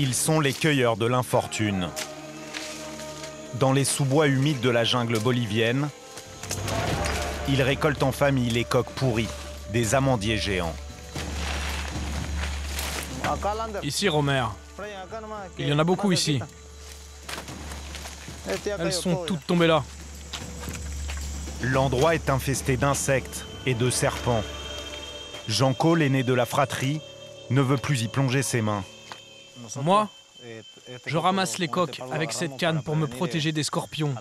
Ils sont les cueilleurs de l'infortune. Dans les sous-bois humides de la jungle bolivienne, ils récoltent en famille les coques pourries, des amandiers géants. Ici, Romer. Il y en a beaucoup ici. Elles sont toutes tombées là. L'endroit est infesté d'insectes et de serpents. Janko, l'aîné de la fratrie, ne veut plus y plonger ses mains. Moi, je ramasse les coques avec cette canne pour me protéger des scorpions,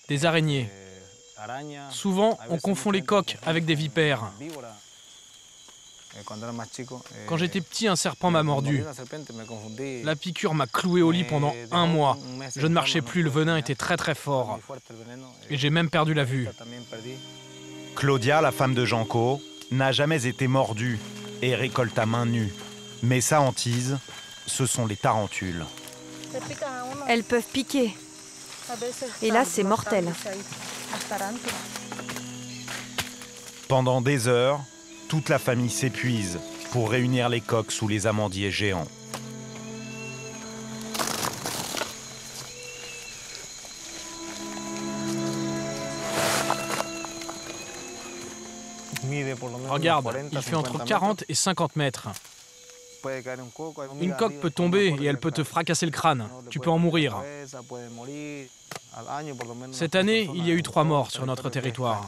des araignées. Souvent, on confond les coques avec des vipères. Quand j'étais petit, un serpent m'a mordu. La piqûre m'a cloué au lit pendant 1 mois. Je ne marchais plus, le venin était très très fort. Et j'ai même perdu la vue. Claudia, la femme de Janko, n'a jamais été mordue et récolte à main nue. Mais sa hantise, ce sont les tarentules. Elles peuvent piquer. Et là, c'est mortel. Pendant des heures, toute la famille s'épuise pour réunir les coques sous les amandiers géants. Regarde, il fait entre 40 et 50 mètres. Une coque peut tomber et elle peut te fracasser le crâne. Tu peux en mourir. Cette année, il y a eu 3 morts sur notre territoire.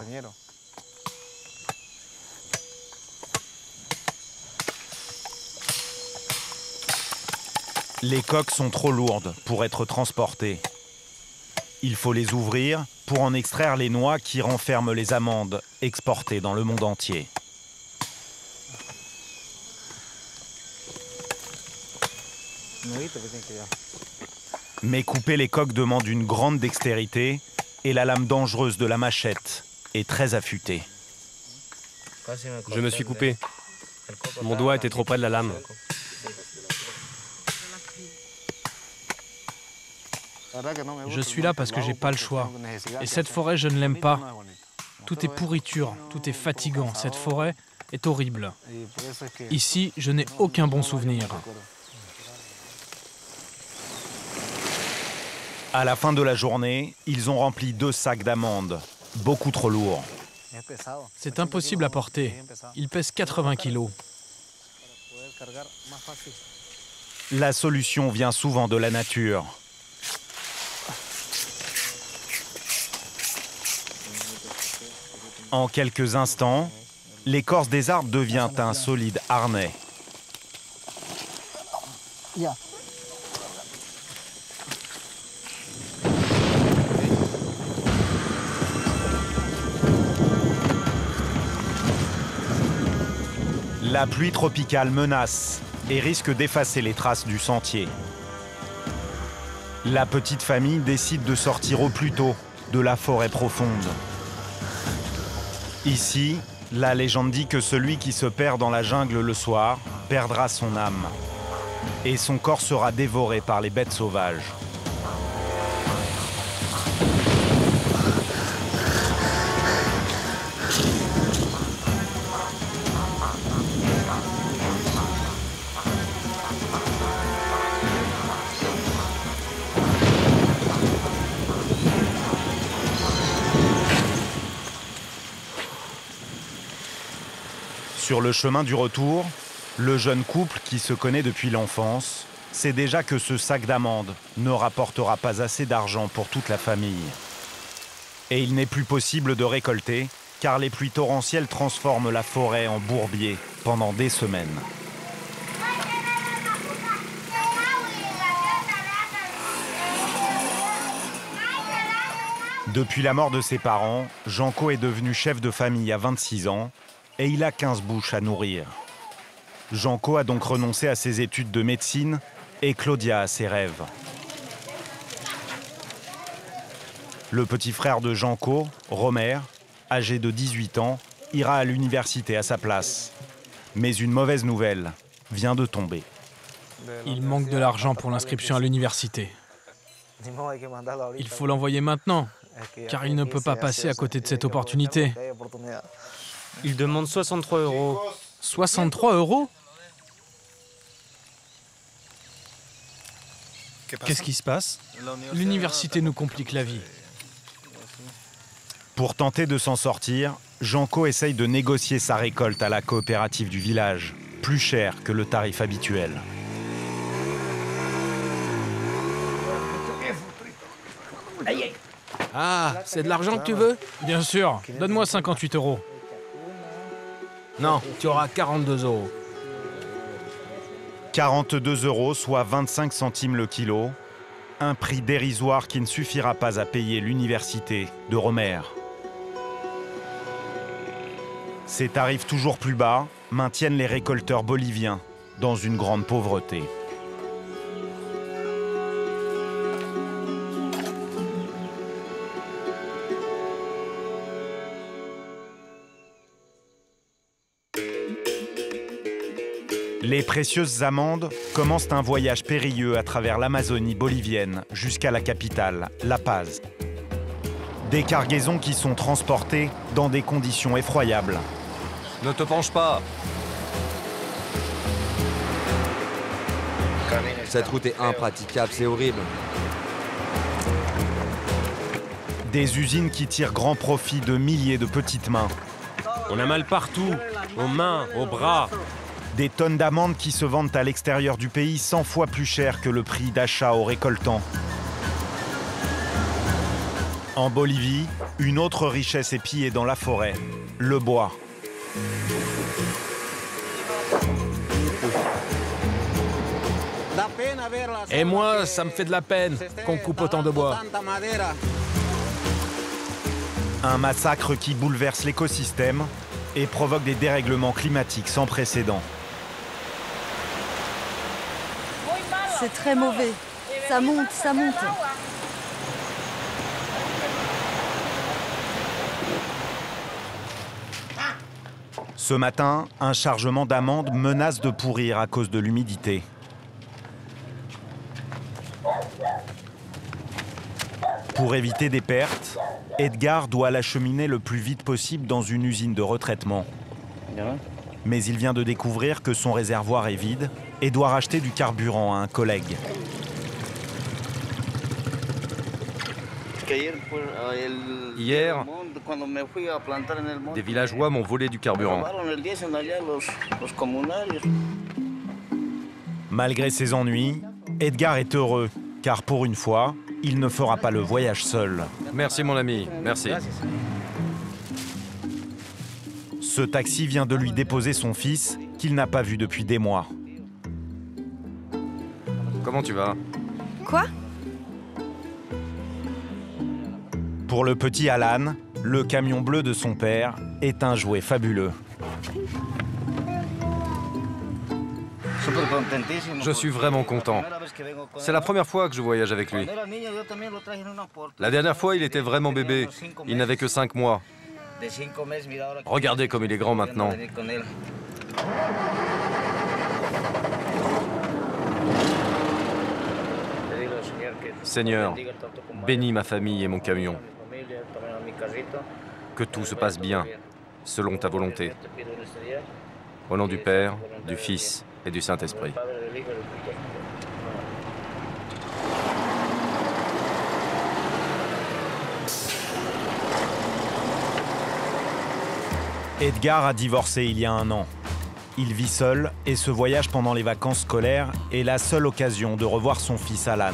Les coques sont trop lourdes pour être transportées. Il faut les ouvrir pour en extraire les noix qui renferment les amandes exportées dans le monde entier. Mais couper les coques demande une grande dextérité et la lame dangereuse de la machette est très affûtée. Je me suis coupé. Mon doigt était trop près de la lame. Je suis là parce que j'ai pas le choix. Et cette forêt, je ne l'aime pas. Tout est pourriture, tout est fatigant. Cette forêt est horrible. Ici, je n'ai aucun bon souvenir. À la fin de la journée, ils ont rempli 2 sacs d'amandes, beaucoup trop lourds. C'est impossible à porter. Il pèse 80 kilos. La solution vient souvent de la nature. En quelques instants, l'écorce des arbres devient un solide harnais. La pluie tropicale menace et risque d'effacer les traces du sentier. La petite famille décide de sortir au plus tôt de la forêt profonde. Ici, la légende dit que celui qui se perd dans la jungle le soir perdra son âme. Et son corps sera dévoré par les bêtes sauvages. Sur le chemin du retour, le jeune couple qui se connaît depuis l'enfance sait déjà que ce sac d'amandes ne rapportera pas assez d'argent pour toute la famille. Et il n'est plus possible de récolter car les pluies torrentielles transforment la forêt en bourbier pendant des semaines. Depuis la mort de ses parents, Janko est devenu chef de famille à 26 ans et il a 15 bouches à nourrir. Janko a donc renoncé à ses études de médecine et Claudia à ses rêves. Le petit frère de Janko, Romer, âgé de 18 ans, ira à l'université à sa place. Mais une mauvaise nouvelle vient de tomber. Il manque de l'argent pour l'inscription à l'université. Il faut l'envoyer maintenant, car il ne peut pas passer à côté de cette opportunité. Il demande 63 €. 63 €? Qu'est-ce qui se passe? L'université nous complique la vie. Pour tenter de s'en sortir, Janko essaye de négocier sa récolte à la coopérative du village, plus cher que le tarif habituel. Ah, c'est de l'argent que tu veux? Bien sûr, donne-moi 58 €. Non, tu auras 42 €. 42 €, soit 25 centimes le kilo. Un prix dérisoire qui ne suffira pas à payer l'université de Romer. Ces tarifs toujours plus bas maintiennent les récolteurs boliviens dans une grande pauvreté. Les précieuses amandes commencent un voyage périlleux à travers l'Amazonie bolivienne jusqu'à la capitale, La Paz. Des cargaisons qui sont transportées dans des conditions effroyables. Ne te penche pas. Cette route est impraticable, c'est horrible. Des usines qui tirent grand profit de milliers de petites mains. On a mal partout, aux mains, aux bras. Des tonnes d'amandes qui se vendent à l'extérieur du pays 100 fois plus cher que le prix d'achat aux récoltants. En Bolivie, une autre richesse est pillée dans la forêt, le bois. Et moi, ça me fait de la peine qu'on coupe autant de bois. Un massacre qui bouleverse l'écosystème et provoque des dérèglements climatiques sans précédent. C'est très mauvais. Ça monte, ça monte. Ce matin, un chargement d'amandes menace de pourrir à cause de l'humidité. Pour éviter des pertes, Edgar doit l'acheminer le plus vite possible dans une usine de retraitement. Mais il vient de découvrir que son réservoir est vide et doit racheter du carburant à un collègue. Hier, des villageois m'ont volé du carburant. Malgré ses ennuis, Edgar est heureux, car pour une fois, il ne fera pas le voyage seul. Merci mon ami, merci. Ce taxi vient de lui déposer son fils, qu'il n'a pas vu depuis des mois. Comment tu vas? Quoi? Pour le petit Alan, le camion bleu de son père est un jouet fabuleux. Je suis vraiment content. C'est la première fois que je voyage avec lui. La dernière fois, il était vraiment bébé. Il n'avait que 5 mois. Regardez comme il est grand maintenant. Seigneur, bénis ma famille et mon camion. Que tout se passe bien, selon ta volonté. Au nom du Père, du Fils et du Saint-Esprit. Edgar a divorcé il y a 1 an. Il vit seul et ce voyage pendant les vacances scolaires est la seule occasion de revoir son fils Alan.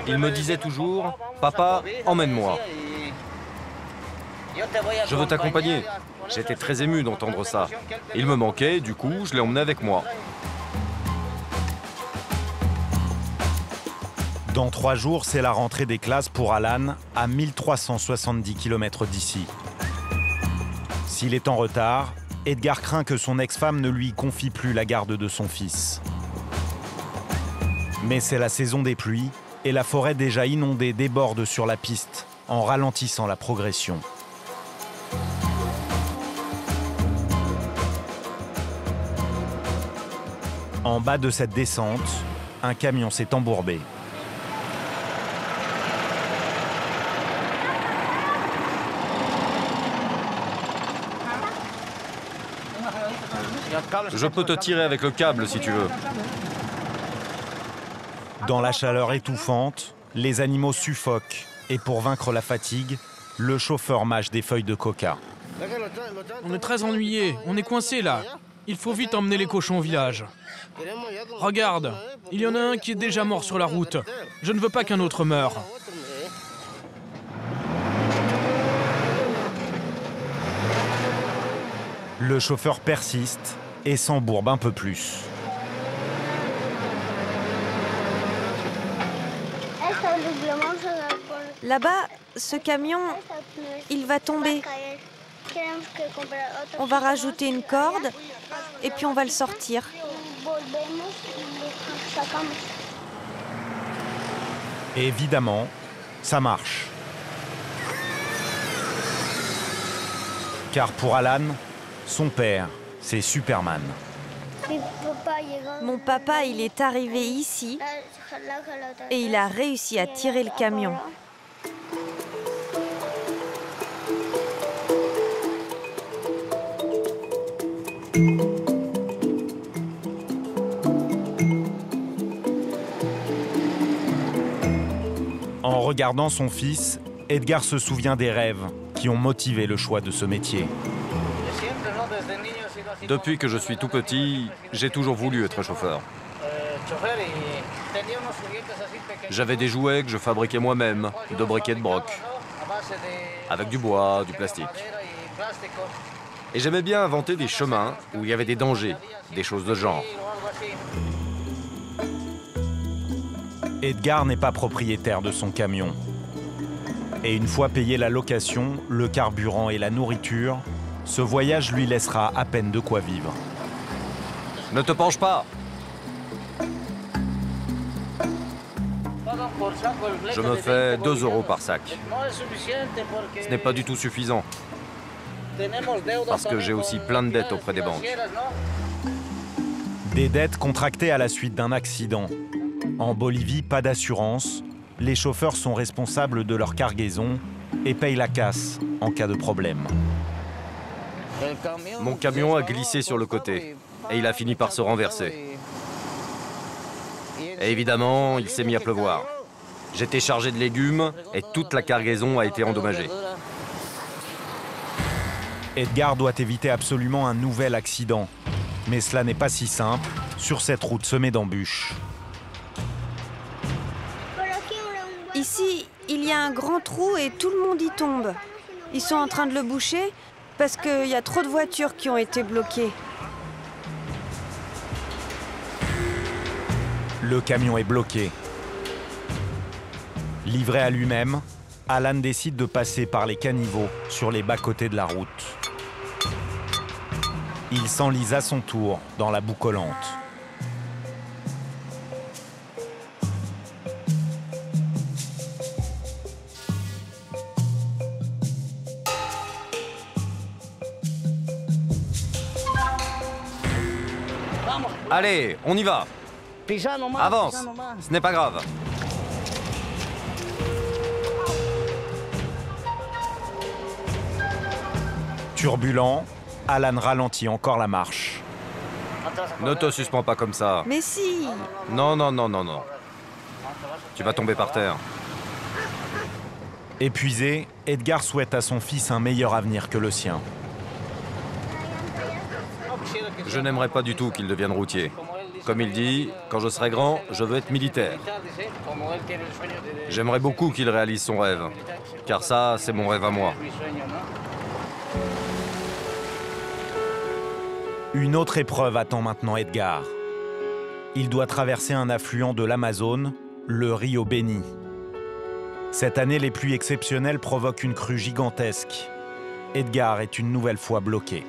Il me disait toujours, « Papa, emmène-moi. Je veux t'accompagner. » J'étais très ému d'entendre ça. Il me manquait, du coup, je l'ai emmené avec moi. Dans 3 jours, c'est la rentrée des classes pour Alan, à 1370 km d'ici. S'il est en retard, Edgar craint que son ex-femme ne lui confie plus la garde de son fils. Mais c'est la saison des pluies, et la forêt déjà inondée déborde sur la piste, en ralentissant la progression. En bas de cette descente, un camion s'est embourbé. Je peux te tirer avec le câble si tu veux. Dans la chaleur étouffante, les animaux suffoquent et pour vaincre la fatigue, le chauffeur mâche des feuilles de coca. On est très ennuyés, on est coincés là. Il faut vite emmener les cochons au village. Regarde, il y en a un qui est déjà mort sur la route. Je ne veux pas qu'un autre meure. Le chauffeur persiste et s'embourbe un peu plus. Là-bas, ce camion, il va tomber. On va rajouter une corde et puis on va le sortir. Évidemment, ça marche. Car pour Alan, son père, c'est Superman. Mon papa, il est arrivé ici et il a réussi à tirer le camion. En regardant son fils, Edgar se souvient des rêves qui ont motivé le choix de ce métier. Depuis que je suis tout petit, j'ai toujours voulu être chauffeur. J'avais des jouets que je fabriquais moi-même, de briquets de broc, avec du bois, du plastique. Et j'aimais bien inventer des chemins où il y avait des dangers, des choses de genre. Edgar n'est pas propriétaire de son camion. Et une fois payé la location, le carburant et la nourriture, ce voyage lui laissera à peine de quoi vivre. Ne te penche pas! Je me fais 2 € par sac. Ce n'est pas du tout suffisant. Parce que j'ai aussi plein de dettes auprès des banques. Des dettes contractées à la suite d'un accident. En Bolivie, pas d'assurance. Les chauffeurs sont responsables de leur cargaison et payent la casse en cas de problème. Mon camion a glissé sur le côté et il a fini par se renverser. Et évidemment, il s'est mis à pleuvoir. J'étais chargé de légumes et toute la cargaison a été endommagée. Edgar doit éviter absolument un nouvel accident. Mais cela n'est pas si simple sur cette route semée d'embûches. Ici, il y a un grand trou et tout le monde y tombe. Ils sont en train de le boucher parce qu'il y a trop de voitures qui ont été bloquées. Le camion est bloqué. Livré à lui-même, Alan décide de passer par les caniveaux sur les bas-côtés de la route. Il s'enlise à son tour dans la boue collante. Allez, on y va! Avance! Ce n'est pas grave. Turbulent, Alan ralentit encore la marche. Ne te suspends pas comme ça. Mais si! Non, non, non, non, non. Tu vas tomber par terre. Épuisé, Edgar souhaite à son fils un meilleur avenir que le sien. Je n'aimerais pas du tout qu'il devienne routier. Comme il dit, quand je serai grand, je veux être militaire. J'aimerais beaucoup qu'il réalise son rêve, car ça, c'est mon rêve à moi. Une autre épreuve attend maintenant Edgar. Il doit traverser un affluent de l'Amazone, le Rio Beni. Cette année, les pluies exceptionnelles provoquent une crue gigantesque. Edgar est une nouvelle fois bloqué.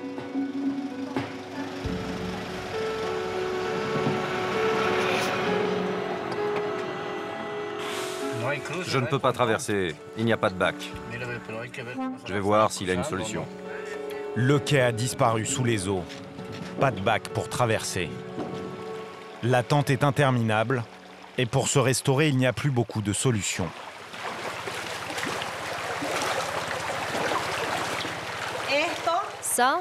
Je ne peux pas traverser, il n'y a pas de bac. Je vais voir s'il a une solution. Le quai a disparu sous les eaux. Pas de bac pour traverser. L'attente est interminable et pour se restaurer, il n'y a plus beaucoup de solutions. Ça,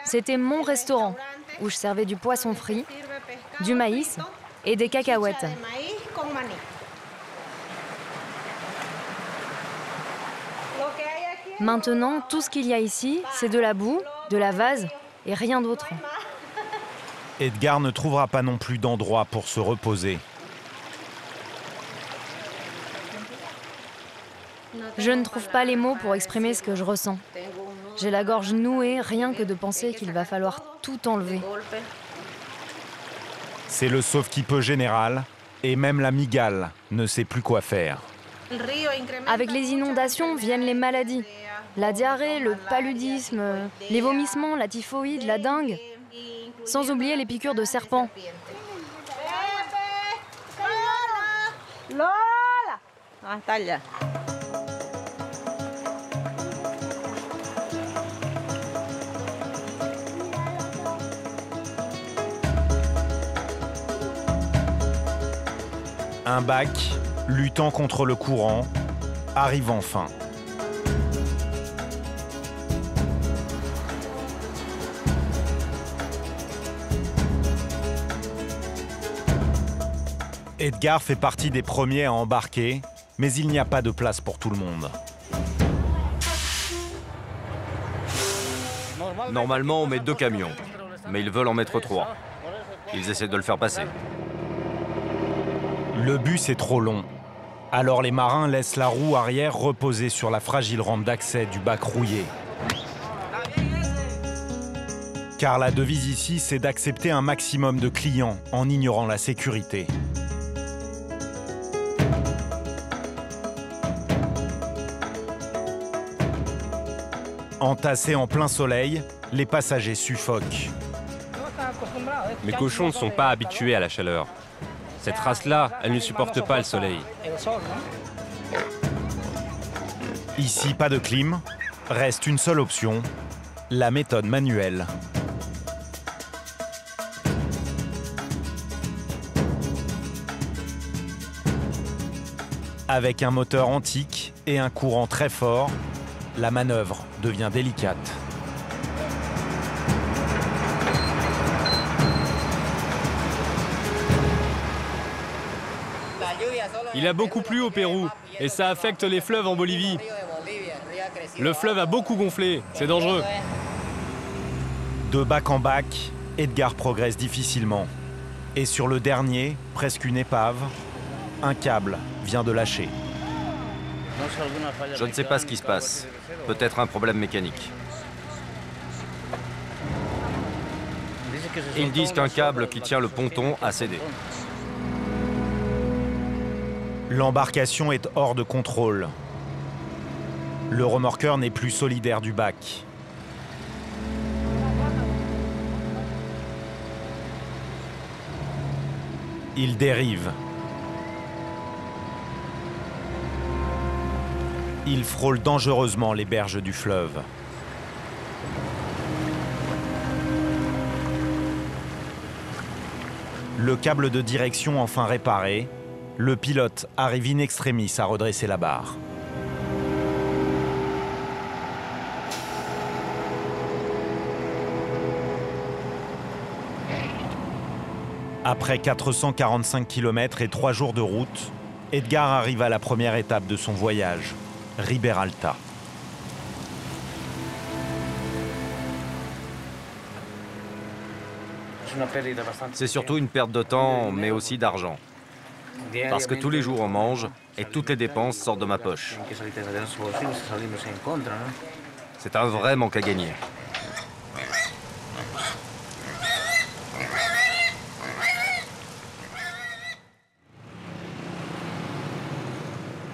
c'était mon restaurant. où je servais du poisson frit, du maïs et des cacahuètes. Maintenant, tout ce qu'il y a ici, c'est de la boue, de la vase et rien d'autre. Edgar ne trouvera pas non plus d'endroit pour se reposer. Je ne trouve pas les mots pour exprimer ce que je ressens. J'ai la gorge nouée, rien que de penser qu'il va falloir tout enlever. C'est le sauve-qui-peut général, et même la migale ne sait plus quoi faire. Avec les inondations viennent les maladies. La diarrhée, le paludisme, les vomissements, la typhoïde, la dengue. Sans oublier les piqûres de serpents. Un bac, luttant contre le courant, arrive enfin. Edgar fait partie des premiers à embarquer, mais il n'y a pas de place pour tout le monde. Normalement, on met 2 camions, mais ils veulent en mettre 3. Ils essaient de le faire passer. Le bus est trop long. Alors les marins laissent la roue arrière reposer sur la fragile rampe d'accès du bac rouillé. Car la devise ici, c'est d'accepter un maximum de clients en ignorant la sécurité. Entassés en plein soleil, les passagers suffoquent. Mes cochons ne sont pas habitués à la chaleur. Cette race-là, elle ne supporte pas le soleil. Ici, pas de clim. Reste une seule option, la méthode manuelle. Avec un moteur antique et un courant très fort, la manœuvre devient délicate. Il a beaucoup plu au Pérou et ça affecte les fleuves en Bolivie. Le fleuve a beaucoup gonflé, c'est dangereux. De bac en bac, Edgar progresse difficilement. Et sur le dernier, presque une épave, un câble vient de lâcher. Je ne sais pas ce qui se passe. Peut-être un problème mécanique. Ils disent qu'un câble qui tient le ponton a cédé. L'embarcation est hors de contrôle. Le remorqueur n'est plus solidaire du bac. Il dérive. Il frôle dangereusement les berges du fleuve. Le câble de direction enfin réparé, le pilote arrive in extremis à redresser la barre. Après 445 km et 3 jours de route, Edgar arrive à la première étape de son voyage, Riberalta. C'est surtout une perte de temps, mais aussi d'argent. Parce que tous les jours on mange et toutes les dépenses sortent de ma poche. C'est un vrai manque à gagner.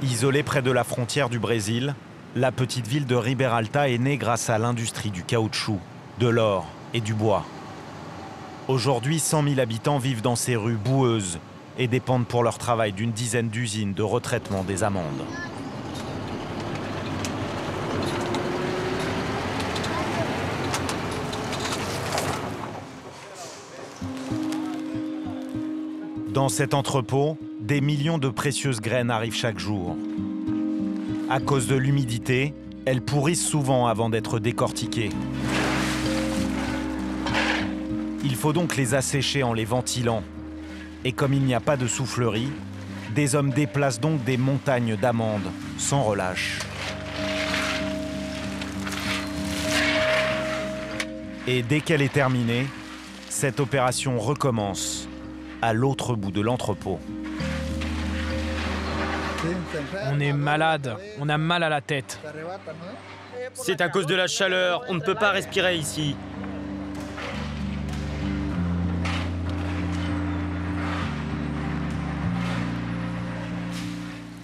Isolée près de la frontière du Brésil, la petite ville de Riberalta est née grâce à l'industrie du caoutchouc, de l'or et du bois. Aujourd'hui, 100 000 habitants vivent dans ces rues boueuses et dépendent pour leur travail d'une dizaine d'usines de retraitement des amendes. Dans cet entrepôt, des millions de précieuses graines arrivent chaque jour. À cause de l'humidité, elles pourrissent souvent avant d'être décortiquées. Il faut donc les assécher en les ventilant. Et comme il n'y a pas de soufflerie, des hommes déplacent donc des montagnes d'amandes, sans relâche. Et dès qu'elle est terminée, cette opération recommence, à l'autre bout de l'entrepôt. On est malade, on a mal à la tête. C'est à cause de la chaleur, on ne peut pas respirer ici.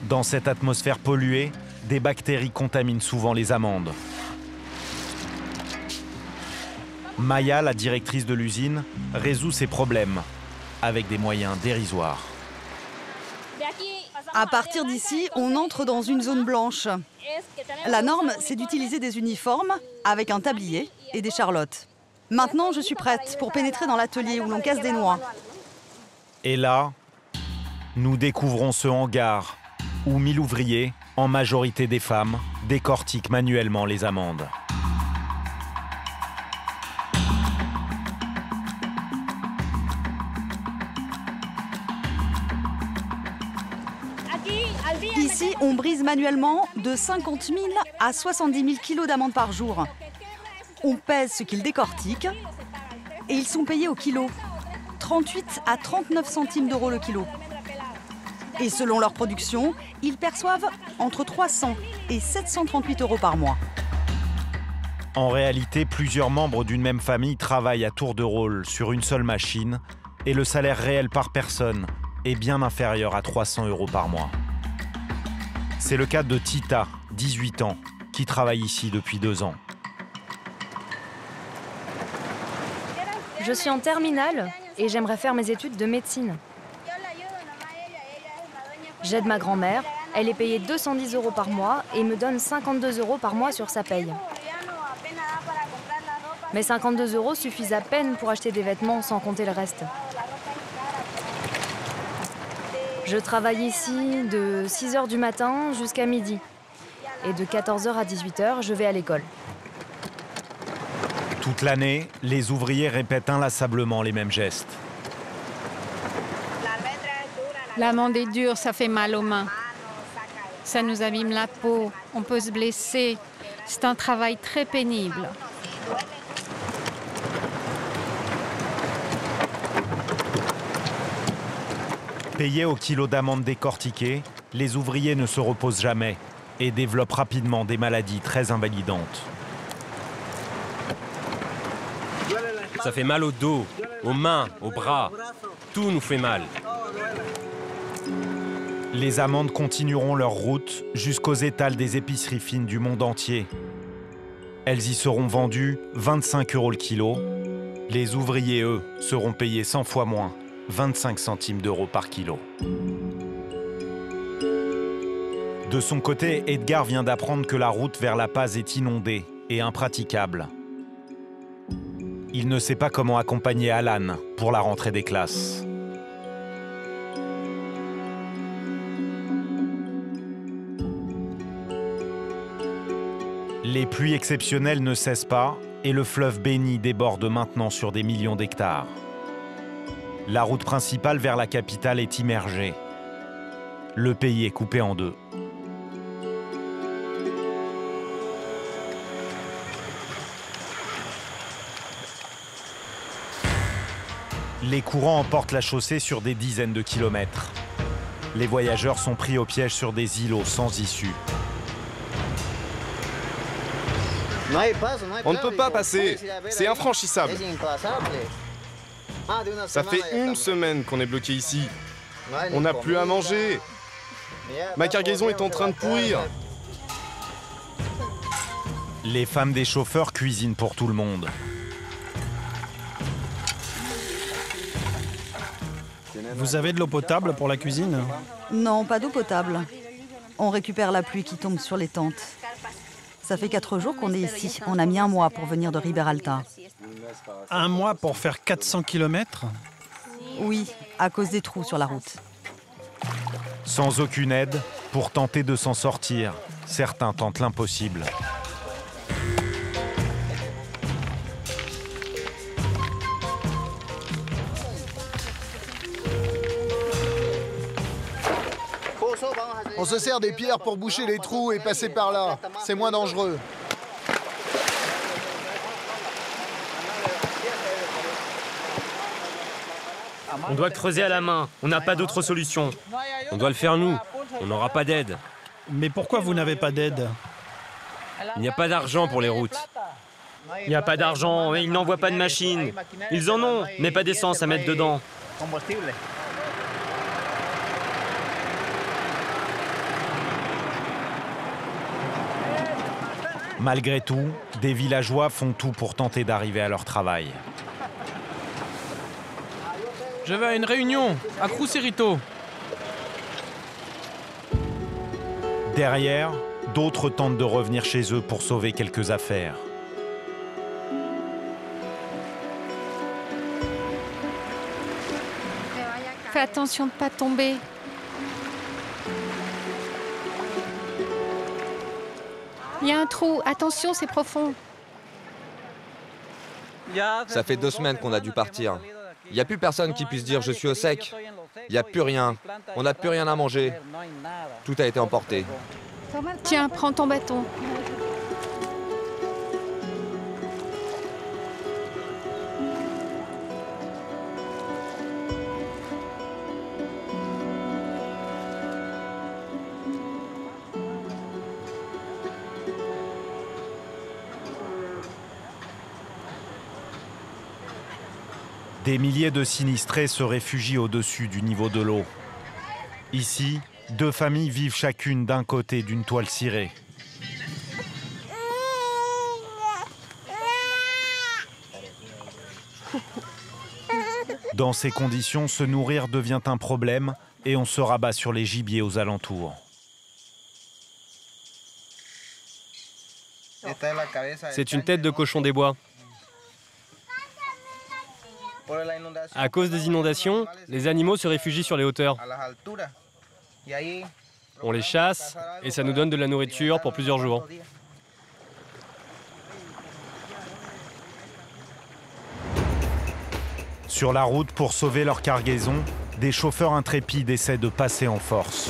Dans cette atmosphère polluée, des bactéries contaminent souvent les amandes. Maya, la directrice de l'usine, résout ces problèmes avec des moyens dérisoires. À partir d'ici, on entre dans une zone blanche. La norme, c'est d'utiliser des uniformes avec un tablier et des charlottes. Maintenant, je suis prête pour pénétrer dans l'atelier où l'on casse des noix. Et là, nous découvrons ce hangar où 1000 ouvriers, en majorité des femmes, décortiquent manuellement les amandes. Ici, on brise manuellement de 50 000 à 70 000 kilos d'amandes par jour. On pèse ce qu'ils décortiquent et ils sont payés au kilo. 38 à 39 centimes d'euros le kilo. Et selon leur production, ils perçoivent entre 300 et 738 euros par mois. En réalité, plusieurs membres d'une même famille travaillent à tour de rôle sur une seule machine et le salaire réel par personne est bien inférieur à 300 euros par mois. C'est le cas de Tita, 18 ans, qui travaille ici depuis 2 ans. Je suis en terminale et j'aimerais faire mes études de médecine. J'aide ma grand-mère, elle est payée 210 euros par mois et me donne 52 euros par mois sur sa paye. Mais 52 euros suffisent à peine pour acheter des vêtements sans compter le reste. Je travaille ici de 6h du matin jusqu'à midi. Et de 14h à 18h, je vais à l'école. Toute l'année, les ouvriers répètent inlassablement les mêmes gestes. L'amande est dure, ça fait mal aux mains. Ça nous abîme la peau, on peut se blesser. C'est un travail très pénible. Payés au kilo d'amandes décortiquées, les ouvriers ne se reposent jamais et développent rapidement des maladies très invalidantes. Ça fait mal au dos, aux mains, aux bras. Tout nous fait mal. Les amandes continueront leur route jusqu'aux étals des épiceries fines du monde entier. Elles y seront vendues 25 euros le kilo. Les ouvriers, eux, seront payés 100 fois moins, 25 centimes d'euros par kilo. De son côté, Edgar vient d'apprendre que la route vers La Paz est inondée et impraticable. Il ne sait pas comment accompagner Alan pour la rentrée des classes. Les pluies exceptionnelles ne cessent pas et le fleuve Beni déborde maintenant sur des millions d'hectares. La route principale vers la capitale est immergée. Le pays est coupé en deux. Les courants emportent la chaussée sur des dizaines de kilomètres. Les voyageurs sont pris au piège sur des îlots sans issue. On ne peut pas passer, c'est infranchissable. Ça fait 1 semaine qu'on est bloqué ici. On n'a plus à manger. Ma cargaison est en train de pourrir. Les femmes des chauffeurs cuisinent pour tout le monde. Vous avez de l'eau potable pour la cuisine? Non, pas d'eau potable. On récupère la pluie qui tombe sur les tentes. Ça fait 4 jours qu'on est ici. On a mis 1 mois pour venir de Riberalta. 1 mois pour faire 400 km? Oui, à cause des trous sur la route. Sans aucune aide, pour tenter de s'en sortir, certains tentent l'impossible. On se sert des pierres pour boucher les trous et passer par là. C'est moins dangereux. On doit creuser à la main. On n'a pas d'autre solution. On doit le faire nous. On n'aura pas d'aide. Mais pourquoi vous n'avez pas d'aide? Il n'y a pas d'argent pour les routes. Il n'y a pas d'argent et ils n'envoient pas de machines. Ils en ont, mais pas d'essence à mettre dedans. Malgré tout, des villageois font tout pour tenter d'arriver à leur travail. Je vais à une réunion, à Crucerito. Derrière, d'autres tentent de revenir chez eux pour sauver quelques affaires. Fais attention de ne pas tomber. Il y a un trou. Attention, c'est profond. Ça fait 2 semaines qu'on a dû partir. Il n'y a plus personne qui puisse dire je suis au sec. Il n'y a plus rien. On n'a plus rien à manger. Tout a été emporté. Tiens, prends ton bâton. Des milliers de sinistrés se réfugient au-dessus du niveau de l'eau. Ici, 2 familles vivent chacune d'un côté d'une toile cirée. Dans ces conditions, se nourrir devient un problème et on se rabat sur les gibiers aux alentours. C'est une tête de cochon des bois. À cause des inondations, les animaux se réfugient sur les hauteurs. On les chasse et ça nous donne de la nourriture pour plusieurs jours. Sur la route pour sauver leur cargaison, des chauffeurs intrépides essaient de passer en force.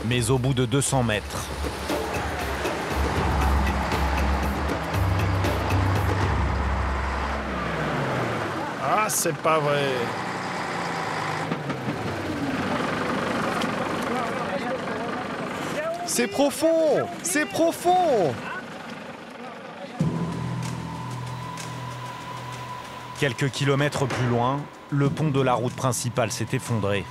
Mais au bout de 200 mètres, Ah, c'est pas vrai. C'est profond! C'est profond! quelques kilomètres plus loin, le pont de la route principale s'est effondré.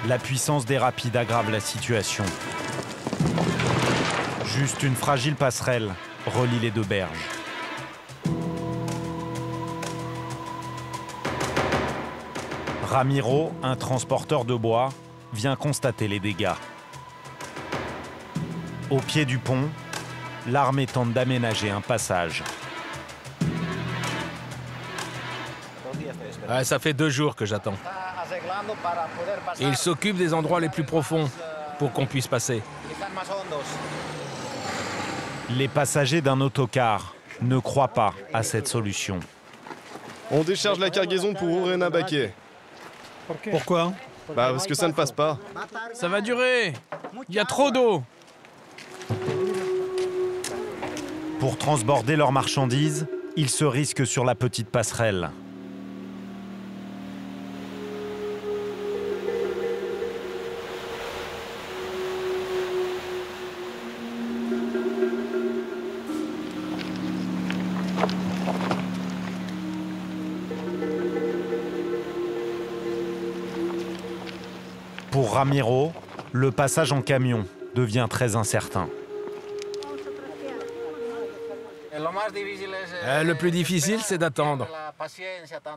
La puissance des rapides aggrave la situation. Juste une fragile passerelle relie les 2 berges. Ramiro, un transporteur de bois, vient constater les dégâts. Au pied du pont, l'armée tente d'aménager un passage. Ça fait 2 jours que j'attends. Il s'occupe des endroits les plus profonds pour qu'on puisse passer. Les passagers d'un autocar ne croient pas à cette solution. On décharge la cargaison pour Urena Baquet. Pourquoi? Bah parce que ça ne passe pas. Ça va durer. Il y a trop d'eau. Pour transborder leurs marchandises, ils se risquent sur la petite passerelle. Pour Ramiro, le passage en camion devient très incertain. Le plus difficile, c'est d'attendre.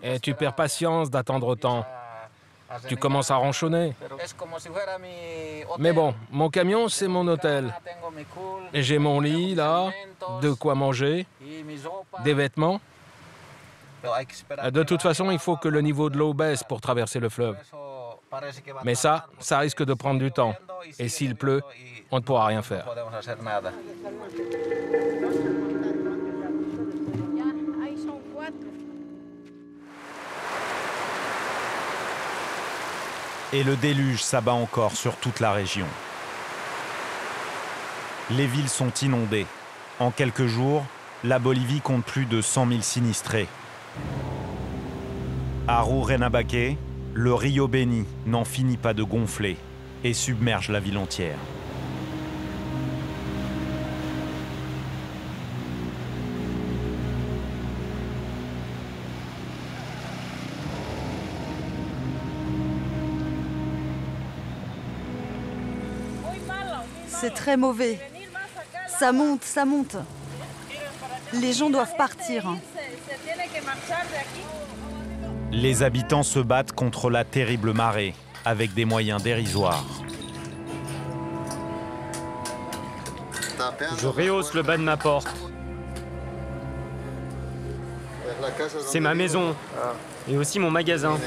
Et tu perds patience d'attendre autant. Tu commences à ronchonner. Mais bon, mon camion, c'est mon hôtel. Et j'ai mon lit, là, de quoi manger, des vêtements. De toute façon, il faut que le niveau de l'eau baisse pour traverser le fleuve. Mais ça risque de prendre du temps. Et s'il pleut, on ne pourra rien faire. Et le déluge s'abat encore sur toute la région. Les villes sont inondées. En quelques jours, la Bolivie compte plus de 100 000 sinistrés. À Rurrenabaque, le Rio Beni n'en finit pas de gonfler et submerge la ville entière. C'est très mauvais. Ça monte, ça monte. Les gens doivent partir. Les habitants se battent contre la terrible marée, avec des moyens dérisoires. Je rehausse le bas de ma porte. C'est ma maison. Et aussi mon magasin.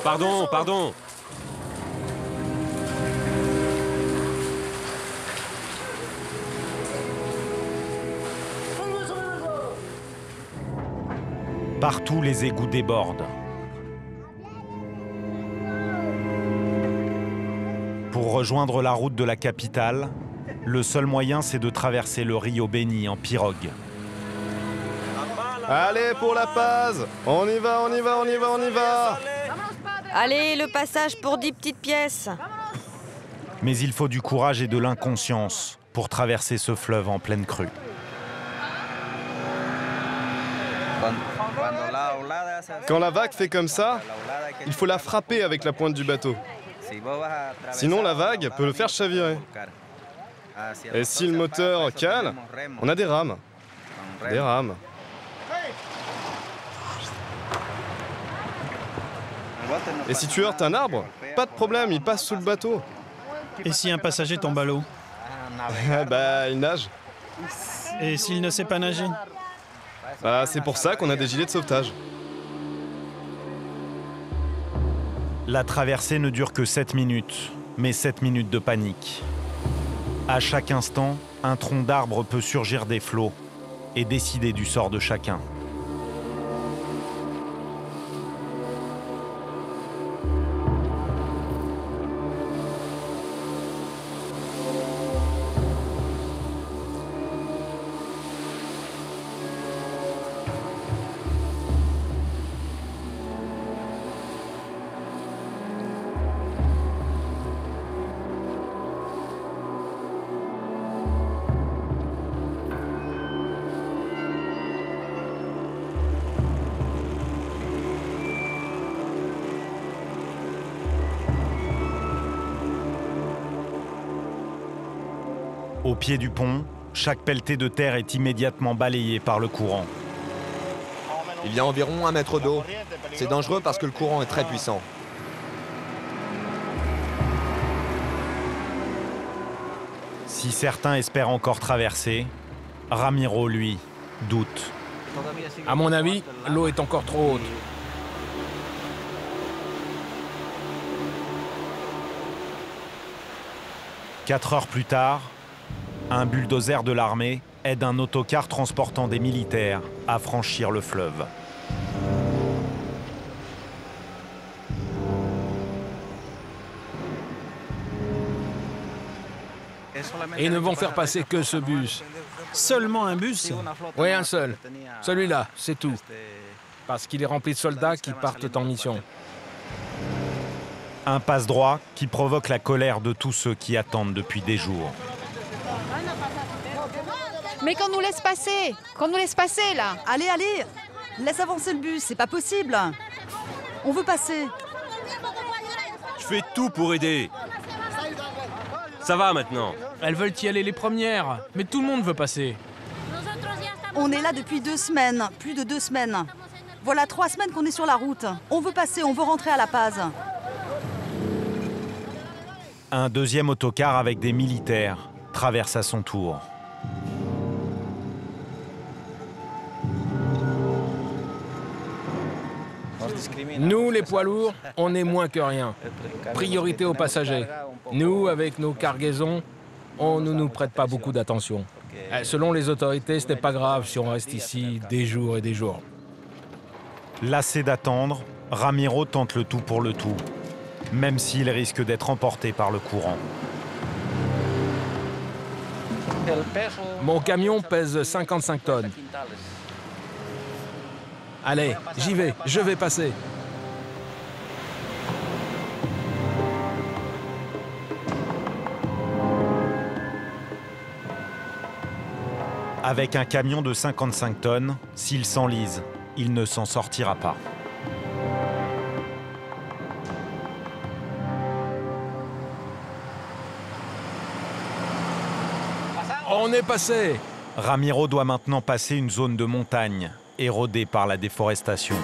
Pardon, pardon. Partout, les égouts débordent. Pour rejoindre la route de la capitale, le seul moyen, c'est de traverser le Rio Beni en pirogue. Allez, pour La Paz! On y va, on y va, on y va, on y va! Allez, le passage pour 10 petites pièces. Mais il faut du courage et de l'inconscience pour traverser ce fleuve en pleine crue. Quand la vague fait comme ça, il faut la frapper avec la pointe du bateau. Sinon, la vague peut le faire chavirer. Et si le moteur cale, on a des rames. Des rames. Et si tu heurtes un arbre, pas de problème, il passe sous le bateau. Et si un passager tombe à l'eau? Bah, il nage. Et s'il ne sait pas nager? Bah, c'est pour ça qu'on a des gilets de sauvetage. La traversée ne dure que 7 minutes, mais 7 minutes de panique. À chaque instant, un tronc d'arbre peut surgir des flots et décider du sort de chacun. Au pied du pont, chaque pelletée de terre est immédiatement balayée par le courant. Il y a environ 1 mètre d'eau. C'est dangereux parce que le courant est très puissant. Si certains espèrent encore traverser, Ramiro, lui, doute. À mon avis, l'eau est encore trop haute. Quatre heures plus tard, un bulldozer de l'armée aide un autocar transportant des militaires à franchir le fleuve. Et ils ne vont faire passer que ce bus. Seulement un bus? Oui, un seul. Celui-là, c'est tout. Parce qu'il est rempli de soldats qui partent en mission. Un passe-droit qui provoque la colère de tous ceux qui attendent depuis des jours. Mais qu'on nous laisse passer! Qu'on nous laisse passer, là! Allez, allez! Laisse avancer le bus, c'est pas possible! On veut passer! Je fais tout pour aider. Ça va maintenant. Elles veulent y aller les premières, mais tout le monde veut passer. On est là depuis 2 semaines, plus de 2 semaines. Voilà 3 semaines qu'on est sur la route. On veut passer, on veut rentrer à La Paz. Un deuxième autocar avec des militaires traverse à son tour. Nous, les poids lourds, on est moins que rien. Priorité aux passagers. Nous, avec nos cargaisons, on ne nous prête pas beaucoup d'attention. Selon les autorités, ce n'est pas grave si on reste ici des jours et des jours. Lassé d'attendre, Ramiro tente le tout pour le tout, même s'il risque d'être emporté par le courant. Mon camion pèse 55 tonnes. Allez, j'y vais, je vais passer. Avec un camion de 55 tonnes, s'il s'enlise, il ne s'en sortira pas. On est passé! Ramiro doit maintenant passer une zone de montagne, érodée par la déforestation.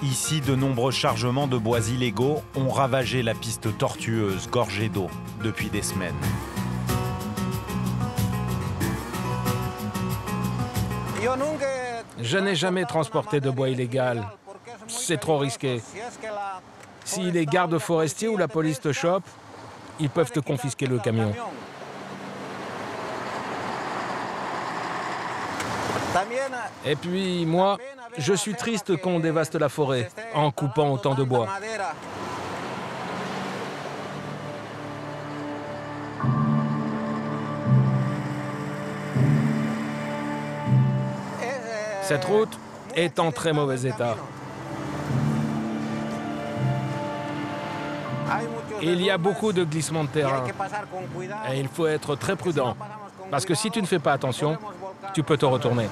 Ici, de nombreux chargements de bois illégaux ont ravagé la piste tortueuse gorgée d'eau depuis des semaines. Je n'ai jamais transporté de bois illégal. C'est trop risqué. Si les gardes forestiers ou la police te chopent, ils peuvent te confisquer le camion. Et puis, moi, je suis triste qu'on dévaste la forêt en coupant autant de bois. Cette route est en très mauvais état. Il y a beaucoup de glissements de terrain. Et il faut être très prudent. Parce que si tu ne fais pas attention, tu peux te retourner.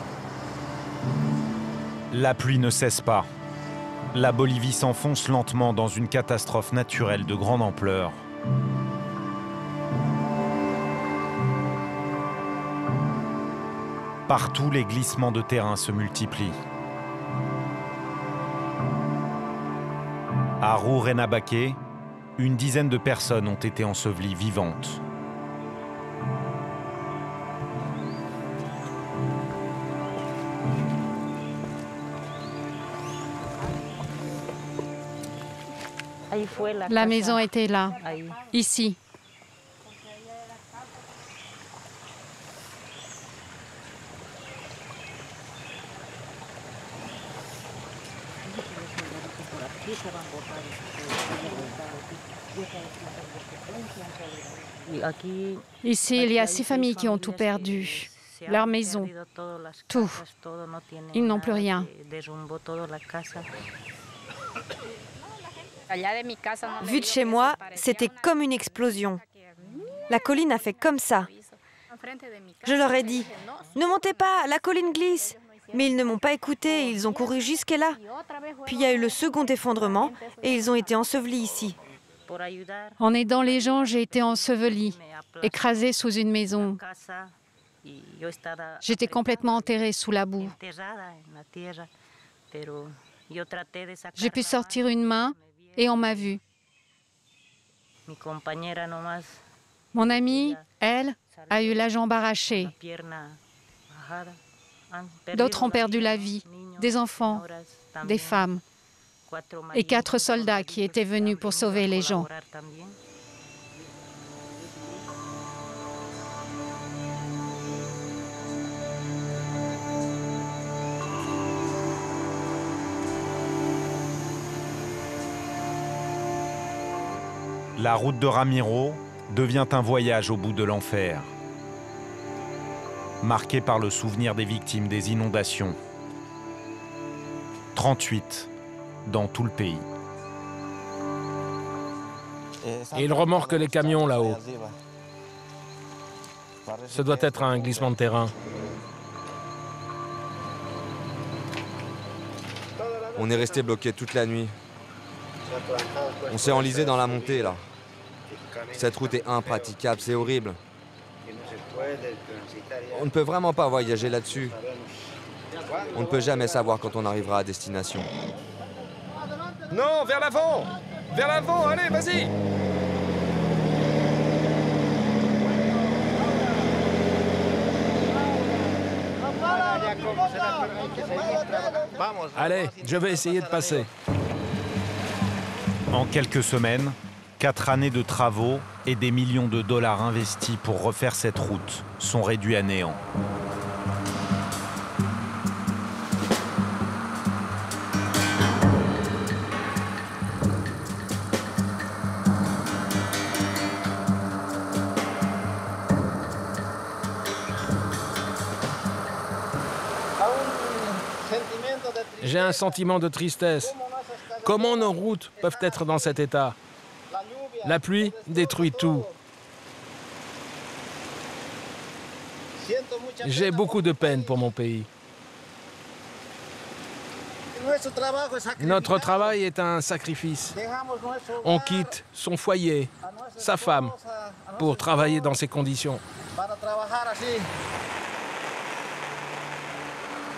La pluie ne cesse pas. La Bolivie s'enfonce lentement dans une catastrophe naturelle de grande ampleur. Partout, les glissements de terrain se multiplient. À Rourenabaque, une dizaine de personnes ont été ensevelies vivantes. La maison était là, ici. Ici, il y a 6 familles qui ont tout perdu. Leur maison, tout. Ils n'ont plus rien. Vu de chez moi, c'était comme une explosion. La colline a fait comme ça. Je leur ai dit « Ne montez pas, la colline glisse !» Mais ils ne m'ont pas écouté, ils ont couru jusque là. Puis il y a eu le second effondrement et ils ont été ensevelis ici. En aidant les gens, j'ai été ensevelie, écrasée sous une maison. J'étais complètement enterrée sous la boue. J'ai pu sortir une main et on m'a vue. Mon amie, elle, a eu la jambe arrachée. D'autres ont perdu la vie, des enfants, des femmes, et 4 soldats qui étaient venus pour sauver les gens. La route de Ramiro devient un voyage au bout de l'enfer, marqué par le souvenir des victimes des inondations. 38 dans tout le pays. Et ils remorquent les camions là-haut. Ce doit être un glissement de terrain. On est resté bloqué toute la nuit. On s'est enlisé dans la montée, là. Cette route est impraticable, c'est horrible. On ne peut vraiment pas voyager là-dessus. On ne peut jamais savoir quand on arrivera à destination. Non, vers l'avant! Vers l'avant, allez, vas-y! Allez, je vais essayer de passer. En quelques semaines, 4 années de travaux et des millions de dollars investis pour refaire cette route sont réduits à néant. J'ai un sentiment de tristesse. Comment nos routes peuvent être dans cet état? La pluie détruit tout. J'ai beaucoup de peine pour mon pays. Notre travail est un sacrifice. On quitte son foyer, sa femme, pour travailler dans ces conditions.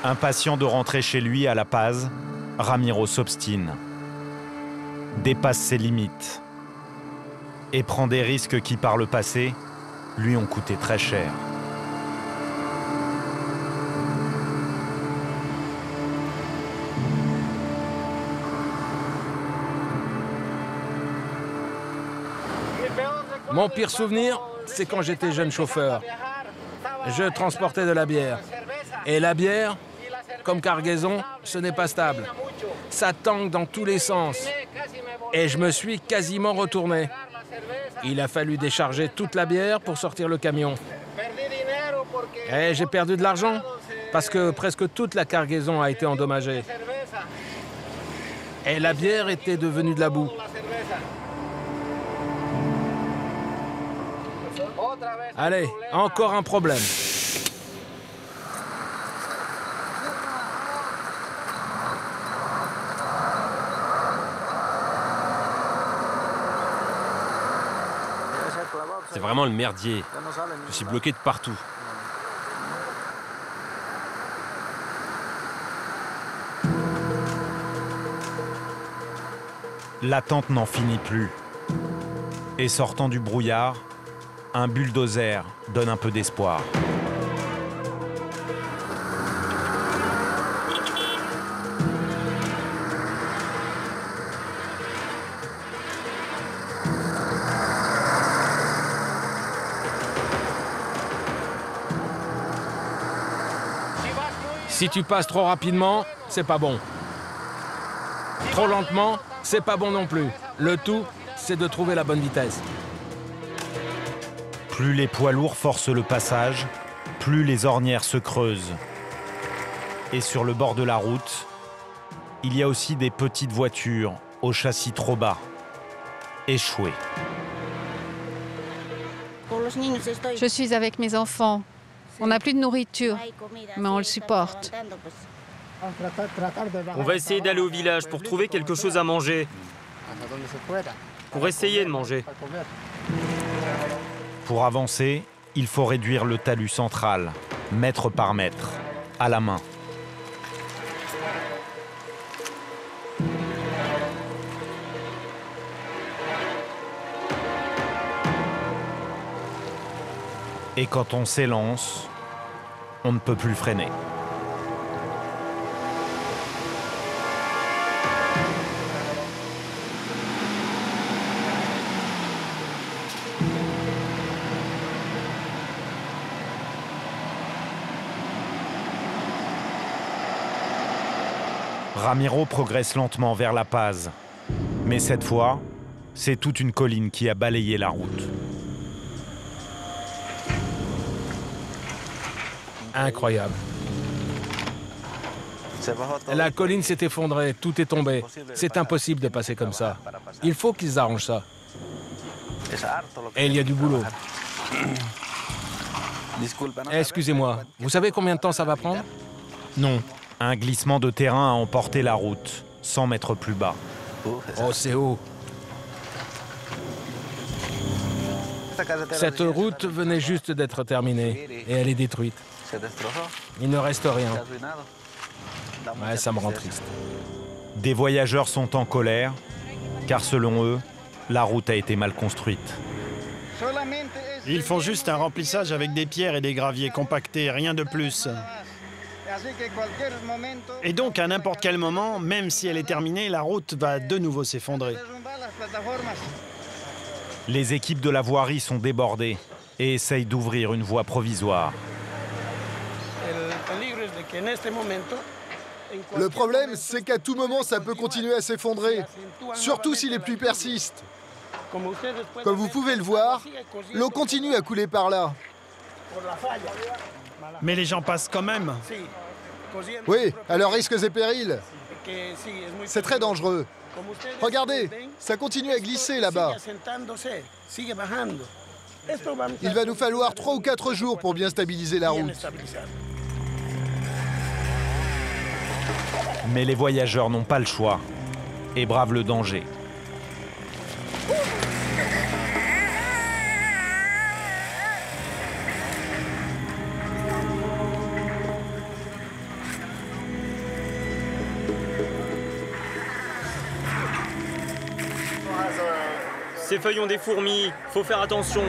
Impatient de rentrer chez lui à La Paz, Ramiro s'obstine, dépasse ses limites et prend des risques qui, par le passé, lui ont coûté très cher. Mon pire souvenir, c'est quand j'étais jeune chauffeur. Je transportais de la bière. Et la bière, comme cargaison, ce n'est pas stable. Ça tangue dans tous les sens. Et je me suis quasiment retourné. Il a fallu décharger toute la bière pour sortir le camion. Et j'ai perdu de l'argent parce que presque toute la cargaison a été endommagée. Et la bière était devenue de la boue. Allez, encore un problème. C'est vraiment le merdier. Je suis bloqué de partout. L'attente n'en finit plus. Et sortant du brouillard, un bulldozer donne un peu d'espoir. Si tu passes trop rapidement, c'est pas bon. Trop lentement, c'est pas bon non plus. Le tout, c'est de trouver la bonne vitesse. Plus les poids lourds forcent le passage, plus les ornières se creusent. Et sur le bord de la route, il y a aussi des petites voitures au châssis trop bas, échouées. Je suis avec mes enfants. On n'a plus de nourriture, mais on le supporte. On va essayer d'aller au village pour trouver quelque chose à manger. Pour essayer de manger. Pour avancer, il faut réduire le talus central, mètre par mètre, à la main. Et quand on s'élance, on ne peut plus freiner. Ramiro progresse lentement vers La Paz. Mais cette fois, c'est toute une colline qui a balayé la route. Incroyable. La colline s'est effondrée, tout est tombé. C'est impossible de passer comme ça. Il faut qu'ils arrangent ça. Et il y a du boulot. Excusez-moi, vous savez combien de temps ça va prendre? Non. Un glissement de terrain a emporté la route, 100 mètres plus bas. Oh, c'est haut. Cette route venait juste d'être terminée et elle est détruite. Il ne reste rien. Ouais, ça me rend triste. Des voyageurs sont en colère, car selon eux, la route a été mal construite. Ils font juste un remplissage avec des pierres et des graviers compactés, rien de plus. Et donc, à n'importe quel moment, même si elle est terminée, la route va de nouveau s'effondrer. Les équipes de la voirie sont débordées et essayent d'ouvrir une voie provisoire. Le problème, c'est qu'à tout moment, ça peut continuer à s'effondrer, surtout si les pluies persistent. Comme vous pouvez le voir, l'eau continue à couler par là. Mais les gens passent quand même. Oui, à leurs risques et périls. C'est très dangereux. Regardez, ça continue à glisser là-bas. Il va nous falloir 3 ou 4 jours pour bien stabiliser la route. Mais les voyageurs n'ont pas le choix et bravent le danger. Ces feuilles ont des fourmis, faut faire attention.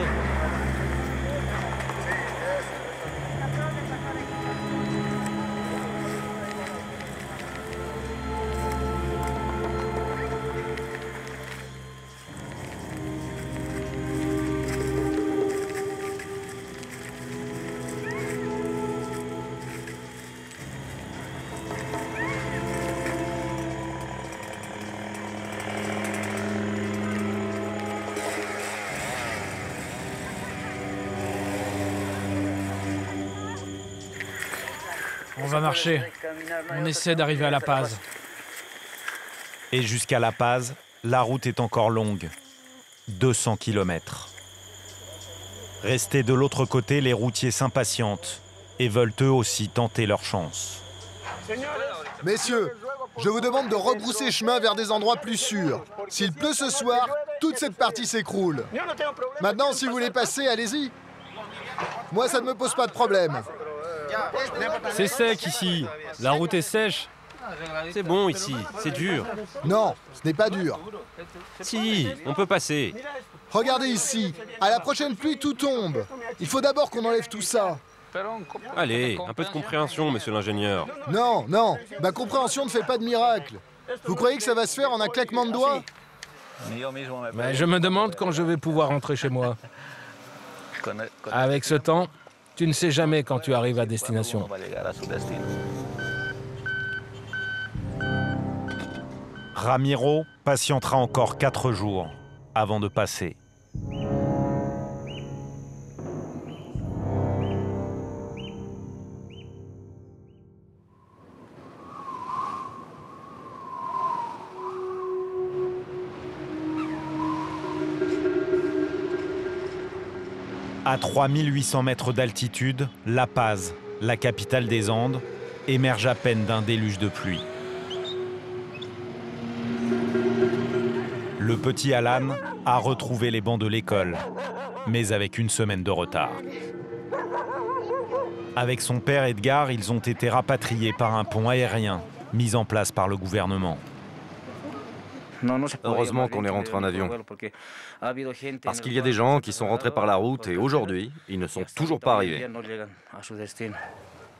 On va marcher. On essaie d'arriver à La Paz. Et jusqu'à La Paz, la route est encore longue. 200 km. Restés de l'autre côté, les routiers s'impatientent et veulent eux aussi tenter leur chance. Messieurs, je vous demande de rebrousser chemin vers des endroits plus sûrs. S'il pleut ce soir, toute cette partie s'écroule. Maintenant, si vous voulez passer, allez-y. Moi, ça ne me pose pas de problème. C'est sec ici. La route est sèche. C'est bon ici, c'est dur. Non, ce n'est pas dur. Si, on peut passer. Regardez ici, à la prochaine pluie, tout tombe. Il faut d'abord qu'on enlève tout ça. Allez, un peu de compréhension, monsieur l'ingénieur. Non, non, ma compréhension ne fait pas de miracle. Vous croyez que ça va se faire en un claquement de doigts? Mais je me demande quand je vais pouvoir rentrer chez moi. Avec ce temps, tu ne sais jamais quand tu arrives à destination. Ramiro patientera encore 4 jours avant de passer. À 3800 mètres d'altitude, La Paz, la capitale des Andes, émerge à peine d'un déluge de pluie. Le petit Alan a retrouvé les bancs de l'école, mais avec une semaine de retard. Avec son père Edgar, ils ont été rapatriés par un pont aérien mis en place par le gouvernement. Heureusement qu'on est rentré en avion. Parce qu'il y a des gens qui sont rentrés par la route et aujourd'hui, ils ne sont toujours pas arrivés.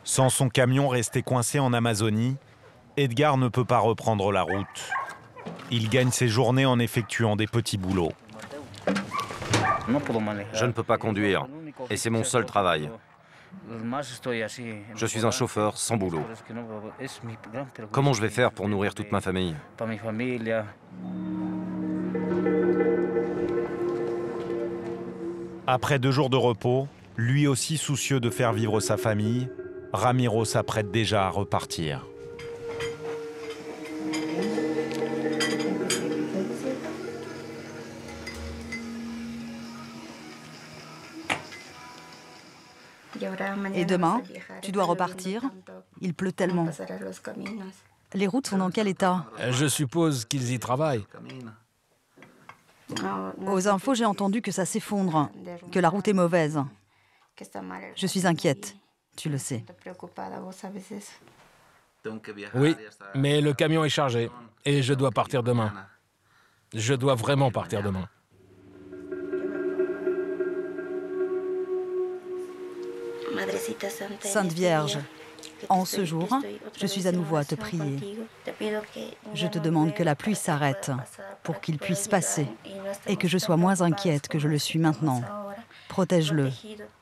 Sans son camion resté coincé en Amazonie, Edgar ne peut pas reprendre la route. Il gagne ses journées en effectuant des petits boulots. Je ne peux pas conduire et c'est mon seul travail. Je suis un chauffeur sans boulot. Comment je vais faire pour nourrir toute ma famille? Après 2 jours de repos, lui aussi soucieux de faire vivre sa famille, Ramiro s'apprête déjà à repartir. Et demain, tu dois repartir. Il pleut tellement. Les routes sont dans quel état? Je suppose qu'ils y travaillent. Aux infos, j'ai entendu que ça s'effondre, que la route est mauvaise. Je suis inquiète, tu le sais. Oui, mais le camion est chargé et je dois partir demain. Je dois vraiment partir demain. Sainte Vierge, En ce jour, je suis à nouveau à te prier. Je te demande que la pluie s'arrête pour qu'il puisse passer et que je sois moins inquiète que je le suis maintenant. Protège-le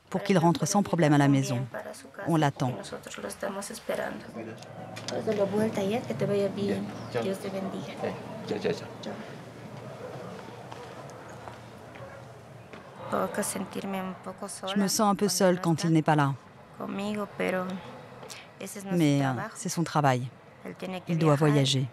pour qu'il rentre sans problème à la maison. On l'attend. Je me sens un peu seule quand il n'est pas là. Mais c'est son travail. Il doit voyager.